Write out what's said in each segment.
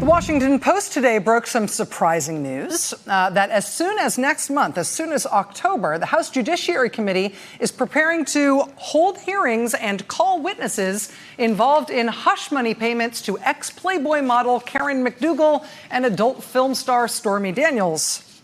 The Washington Post today broke some surprising news that as soon as next month, as soon as October, the House Judiciary Committee is preparing to hold hearings and call witnesses involved in hush money payments to ex-Playboy model Karen McDougal and adult film star Stormy Daniels.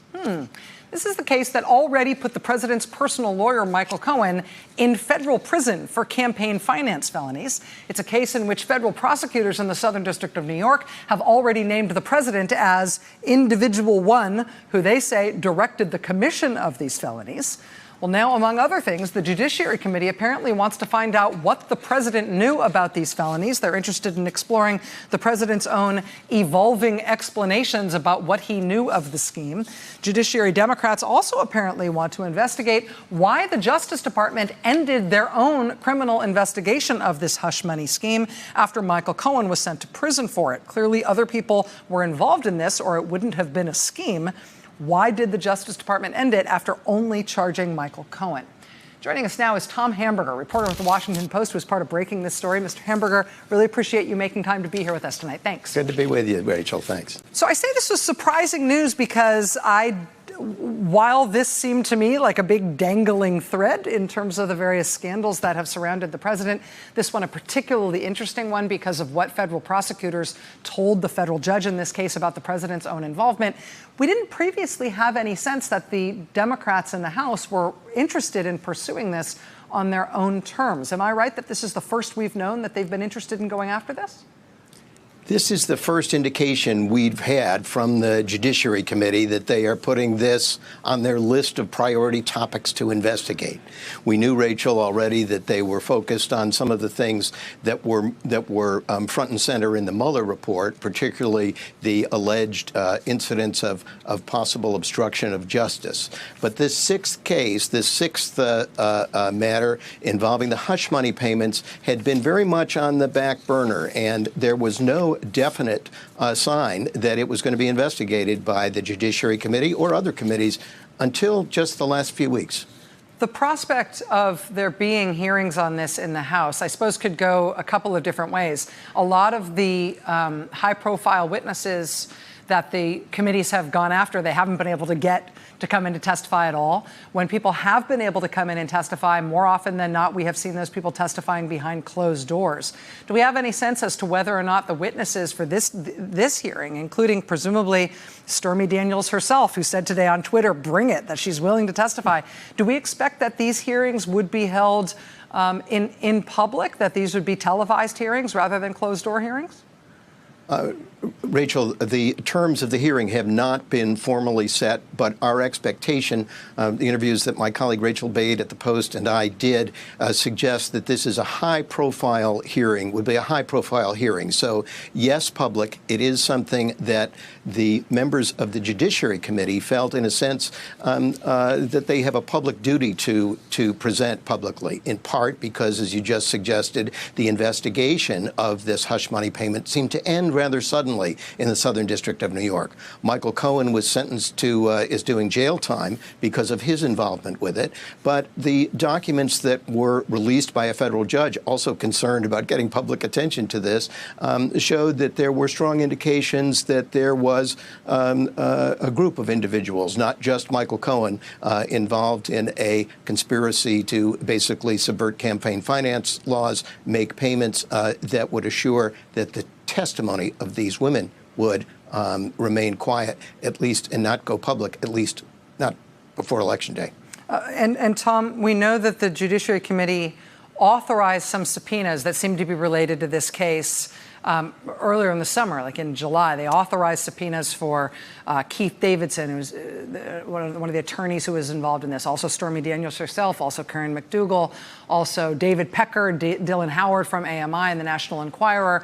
This is the case that already put the president's personal lawyer, Michael Cohen, in federal prison for campaign finance felonies. It's a case in which federal prosecutors in the Southern District of New York have already named the president as individual one, who they say directed the commission of these felonies. Well, now, among other things, the Judiciary Committee apparently wants to find out what the president knew about these felonies. They're interested in exploring the president's own evolving explanations about what he knew of the scheme. Judiciary Democrats also apparently want to investigate why the Justice Department ended their own criminal investigation of this hush money scheme after Michael Cohen was sent to prison for it. Clearly, other people were involved in this, or it wouldn't have been a scheme. Why did the Justice Department end it after only charging Michael Cohen? Joining us now is Tom Hamburger, reporter with the Washington Post, who was part of breaking this story. Mr. Hamburger, really appreciate you making time to be here with us tonight. Thanks. Good to be with you, Rachel. Thanks. So I say this was surprising news because while this seemed to me like a big dangling thread in terms of the various scandals that have surrounded the president, this one a particularly interesting one because of what federal prosecutors told the federal judge in this case about the president's own involvement. We didn't previously have any sense that the Democrats in the House were interested in pursuing this on their own terms. Am I right that this is the first we've known that they've been interested in going after this? This is the first indication we've had from the Judiciary Committee that they are putting this on their list of priority topics to investigate. We knew, Rachel, already that they were focused on some of the things that were front and center in the Mueller report, particularly the alleged incidents of possible obstruction of justice. But this sixth case, this sixth matter involving the hush money payments had been very much on the back burner, and there was no definite sign that it was going to be investigated by the Judiciary Committee or other committees until just the last few weeks. The prospect of there being hearings on this in the House, I suppose, could go a couple of different ways. A lot of the high-profile witnesses that the committees have gone after, they haven't been able to get to come in to testify at all. When people have been able to come in and testify, more often than not, we have seen those people testifying behind closed doors. Do we have any sense as to whether or not the witnesses for this hearing, including presumably Stormy Daniels herself, who said today on Twitter, bring it, that she's willing to testify, do we expect that these hearings would be held in public, that these would be televised hearings rather than closed-door hearings? Rachel, the terms of the hearing have not been formally set, but our expectation, the interviews that my colleague Rachel Bade at the Post and I did, suggest that this is a high-profile hearing, would be a high-profile hearing. So, yes, public, it is something that the members of the Judiciary Committee felt, in a sense, that they have a public duty to present publicly, in part because, as you just suggested, the investigation of this hush money payment seemed to end rather suddenly in the Southern District of New York. Michael Cohen was sentenced to, is doing jail time because of his involvement with it. But the documents that were released by a federal judge, also concerned about getting public attention to this, showed that there were strong indications that there was a group of individuals, not just Michael Cohen, involved in a conspiracy to basically subvert campaign finance laws, make payments that would assure that the testimony of these women would remain quiet, at least, and not go public, at least not before Election Day. And Tom, we know that the Judiciary Committee authorized some subpoenas that seem to be related to this case earlier in the summer, like in July. They authorized subpoenas for Keith Davidson, who's one of the attorneys who was involved in this, also Stormy Daniels herself, also Karen McDougal, also David Pecker, Dylan Howard from AMI and the National Enquirer.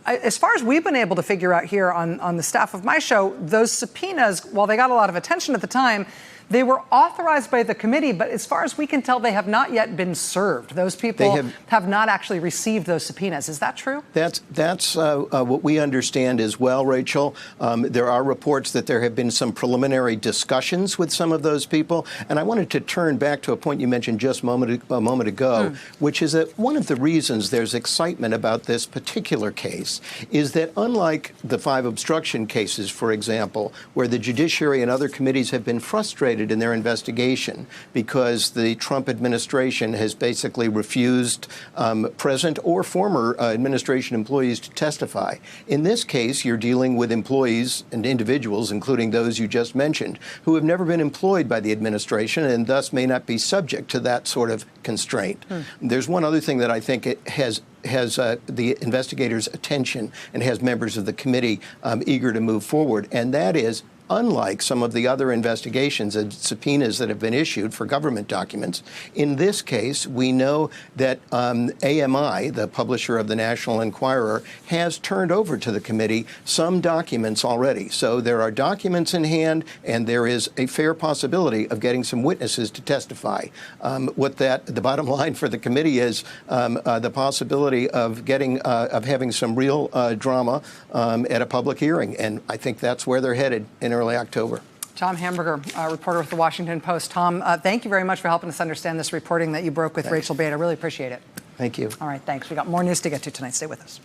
As far as we've been able to figure out here on the staff of my show, those subpoenas, while they got a lot of attention at the time, They were authorized by the committee, but as far as we can tell, they have not yet been served. Those people have not actually received those subpoenas. Is that true? That's what we understand as well, Rachel. There are reports that there have been some preliminary discussions with some of those people. And I wanted to turn back to a point you mentioned just a moment ago, which is that one of the reasons there's excitement about this particular case is that unlike the 5 obstruction cases, for example, where the judiciary and other committees have been frustrated in their investigation because the Trump administration has basically refused present or former administration employees to testify. In this case, you're dealing with employees and individuals, including those you just mentioned, who have never been employed by the administration and thus may not be subject to that sort of constraint. There's one other thing that I think it has the investigators' attention and has members of the committee eager to move forward, and that is, unlike some of the other investigations and subpoenas that have been issued for government documents, in this case, we know that AMI, the publisher of the National Enquirer, has turned over to the committee some documents already. So there are documents in hand, and there is a fair possibility of getting some witnesses to testify. The bottom line for the committee is the possibility of having some real drama at a public hearing, and I think that's where they're headed in early October. Tom Hamburger, reporter with the Washington Post. Tom, thank you very much for helping us understand this reporting that you broke with Rachel Bade. I really appreciate it. Thank you. All right, thanks. We got more news to get to tonight. Stay with us.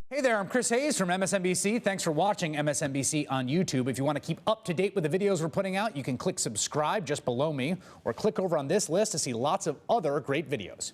Hey there, I'm Chris Hayes from MSNBC. Thanks for watching MSNBC on YouTube. If you want to keep up to date with the videos we're putting out, you can click subscribe just below me or click over on this list to see lots of other great videos.